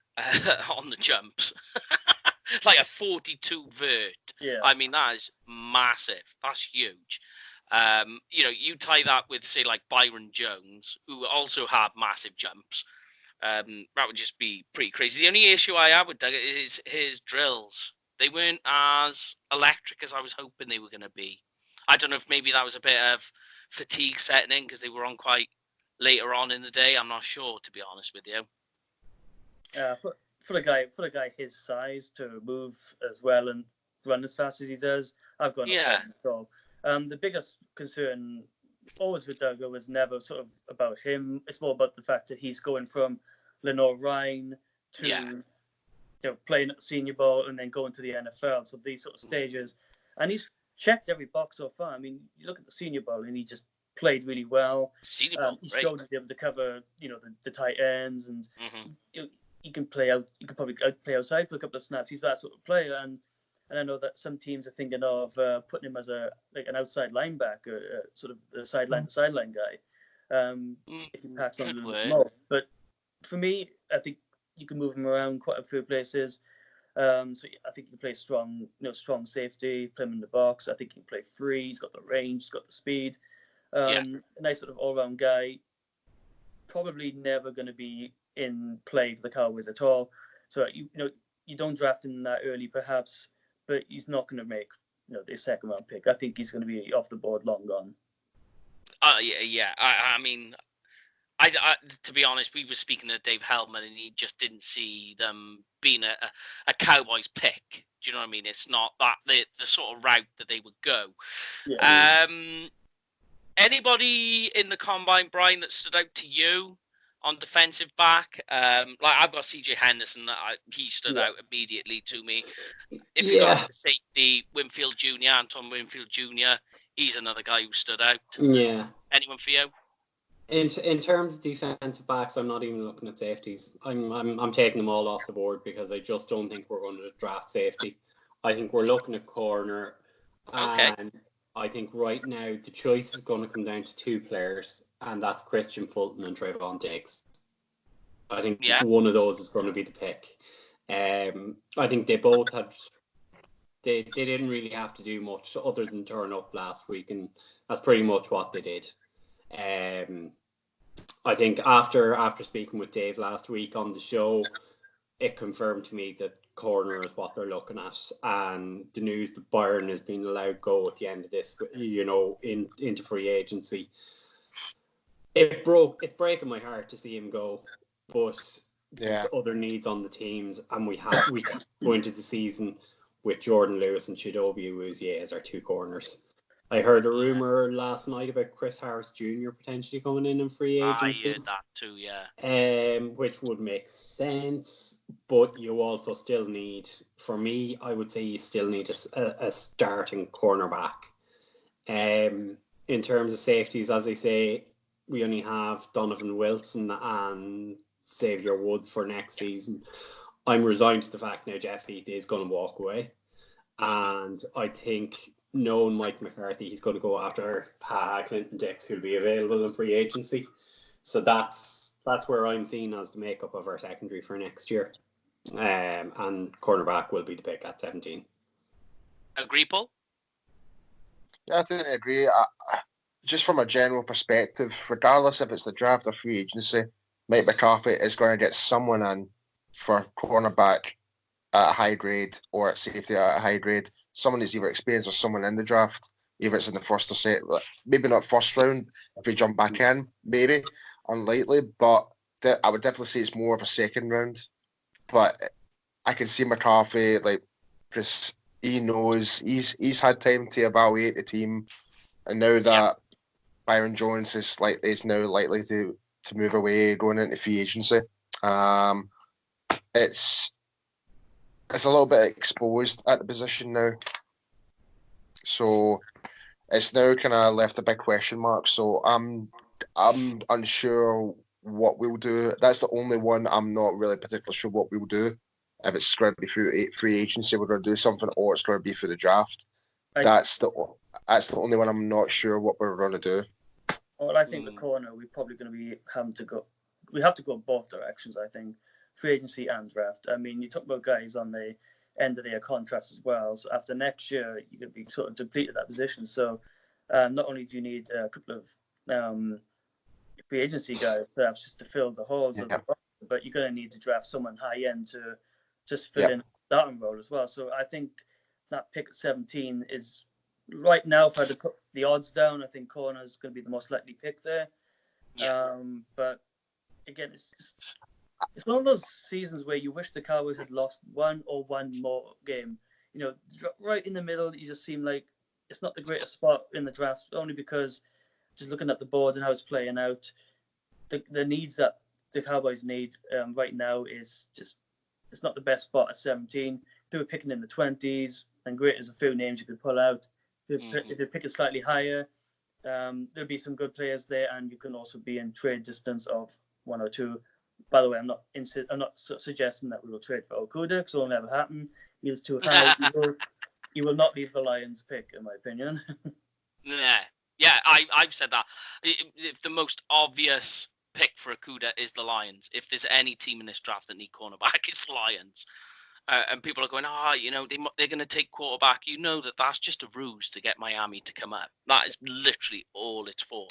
on the jumps. Like a 42 vert. Yeah. I mean, that is massive. That's huge. You tie that with, say, like Byron Jones, who also had massive jumps. That would just be pretty crazy. The only issue I have with Duggar is his drills. They weren't as electric as I was hoping they were going to be. I don't know if maybe that was a bit of fatigue setting in because they were on quite later on in the day. I'm not sure, to be honest with you. For a guy his size to move as well and run as fast as he does, I've got no problem at all. The biggest concern always with Duggar was never sort of about him. It's more about the fact that he's going from Lenoir-Rhyne to playing at the Senior Bowl and then going to the NFL. So these sort of stages. And he's checked every box so far. I mean, you look at the Senior Bowl and he just played really well. Senior Bowl, he showed he'd be able to cover, the tight ends and he can play out. You can probably play outside for a couple of snaps. He's that sort of player. And I know that some teams are thinking of putting him as an outside linebacker, sort of the sideline guy, if he packs on a little bit more. But for me, I think you can move him around quite a few places. So I think you can play strong safety, play him in the box. I think he can play free. He's got the range. He's got the speed. A nice sort of all-round guy. Probably never going to be in play for the Cowboys at all. So you don't draft him that early, perhaps. But he's not going to make, the second round pick. I think he's going to be off the board long gone. Yeah. I mean, I to be honest, we were speaking to Dave Hellman, and he just didn't see them being a Cowboys pick. Do you know what I mean? It's not that the sort of route that they would go. Yeah. Anybody in the combine, Brian, that stood out to you on defensive back? I've got CJ Henderson. He stood out immediately to me. If you got the safety, Anton Winfield Jr., he's another guy who stood out. Yeah. Anyone for you? In terms of defensive backs, I'm not even looking at safeties. I'm taking them all off the board because I just don't think we're going to draft safety. I think we're looking at corner. Okay. And I think right now the choice is going to come down to 2 players, and that's Christian Fulton and Trayvon Diggs. I think one of those is going to be the pick. I think they both had. They didn't really have to do much other than turn up last week, and that's pretty much what they did. I I think after speaking with Dave last week on the show, it confirmed to me that corner is what they're looking at, and the news that Byron has been allowed go at the end of this, into free agency. It's breaking my heart to see him go, but other needs on the teams, and we go into the season with Jordan Lewis and Chidobe Awuzie as our two corners. I heard a rumor last night about Chris Harris Jr. potentially coming in free agency. I heard that too, yeah. Which would make sense, but you also still need, for me, I would say you still need a starting cornerback. In terms of safeties, as I say, we only have Donovan Wilson and Xavier Woods for next season. I'm resigned to the fact now Jeff Heath is going to walk away, and I think, knowing Mike McCarthy, he's going to go after Clinton Dix, who'll be available in free agency. So that's where I'm seeing as the makeup of our secondary for next year. And cornerback will be the pick at 17. Agree, Paul? Yeah, I think I agree. Just from a general perspective, regardless if it's the draft or free agency, Mike McCarthy is going to get someone in for cornerback at a high grade or at safety at a high grade. Someone who's either experienced or someone in the draft, either it's in the first or second, maybe not first round if we jump back in, maybe, unlikely, but I would definitely say it's more of a second round. But I can see McCarthy, Chris, he knows, he's had time to evaluate the team, and now that Byron Jones is now likely to move away going into free agency, it's a little bit exposed at the position now. So it's now kind of left a big question mark. So I'm unsure what we'll do. That's the only one I'm not really particularly sure what we'll do. If it's going to be through free agency, we're going to do something, or it's going to be through the draft. That's the only one I'm not sure what we're going to do. Well, I think the corner, we're probably going to be having to go. We have to go both directions, I think. Free agency and draft. I mean, you talk about guys on the end of their contracts as well. So after next year, you're going to be sort of depleted that position. So not only do you need a couple of free agency guys, perhaps just to fill the holes, of the roster, but you're going to need to draft someone high end to just fill in that role as well. So I think that pick at 17 is right now. If I had to put the odds down, I think corner is going to be the most likely pick there. But again, it's one of those seasons where you wish the Cowboys had lost one more game. You know, right in the middle, you just seem like it's not the greatest spot in the draft, only because just looking at the board and how it's playing out, the needs that the Cowboys need right now is just, it's not the best spot at 17. If they were picking in the 20s, and great, there's a few names you could pull out. If they pick it slightly higher, there'll be some good players there, and you can also be in trade distance of 1 or 2. By the way, I'm not suggesting that we will trade for Okudah, because it will never happen. He was too high. He will not leave the Lions pick, in my opinion. Yeah, I've said that. If the most obvious pick for Okudah is the Lions, if there's any team in this draft that need cornerback, it's the Lions. And people are going, they're going to take quarterback. You know that's just a ruse to get Miami to come up. That is literally all it's for.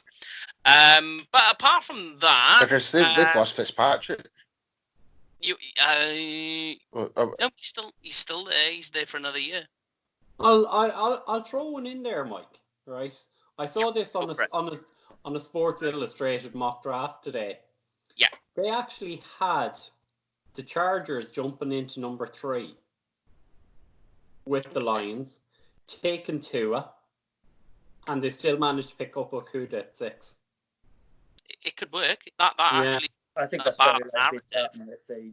But apart from that, because they've lost Fitzpatrick. No, he's still there. He's there for another year. I'll throw one in there, Mike. Right? I saw this on a Sports Illustrated mock draft today. Yeah, they actually had the Chargers jumping into number 3 with the Lions, taking Tua, and they still managed to pick up Okudah at 6. It could work. That actually, I think that's very likely to happen if they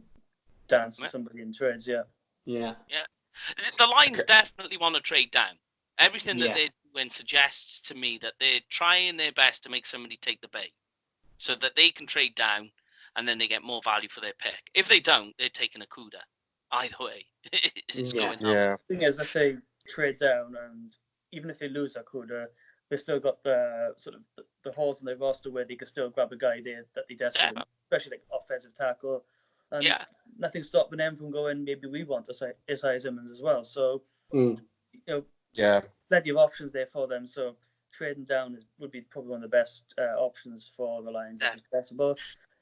dance to somebody in trades. Yeah. The Lions definitely want to trade down. Everything that they're doing suggests to me that they're trying their best to make somebody take the bait, so that they can trade down, and then they get more value for their pick. If they don't, they're taking Okudah. Either way, it's going down. The thing is, if they trade down, and even if they lose Okudah, they've still got the sort of the holes in their roster where they can still grab a guy there that they desperately, especially like offensive tackle. And nothing's stopping them from going, maybe we want Isaiah Simmons as well. So, plenty of options there for them. So trading down would be probably one of the best options for the Lions if it's possible.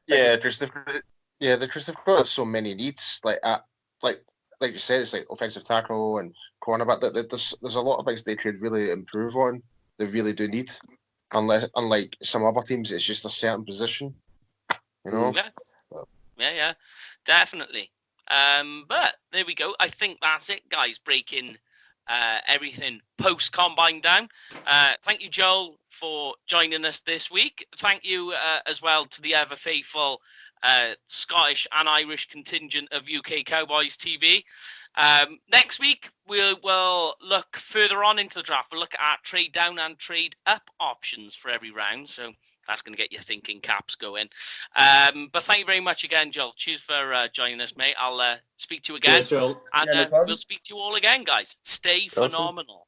Yeah, because they've got so many needs. Like you said, it's like offensive tackle and cornerback. There's a lot of things they could really improve on. They really do need. Unlike some other teams, it's just a certain position. You know. Yeah, definitely. But there we go. I think that's it, guys. Breaking everything post Combine down. Thank you, Joel, for joining us this week. Thank you as well to the ever faithful Scottish and Irish contingent of UK Cowboys TV. Next week we will look further on into the draft. We'll look at trade down and trade up options for every round. So that's going to get your thinking caps going. But thank you very much again, Joel. Cheers for joining us, mate. I'll speak to you again. Cheers, Joel. And no we'll speak to you all again, guys. Stay phenomenal.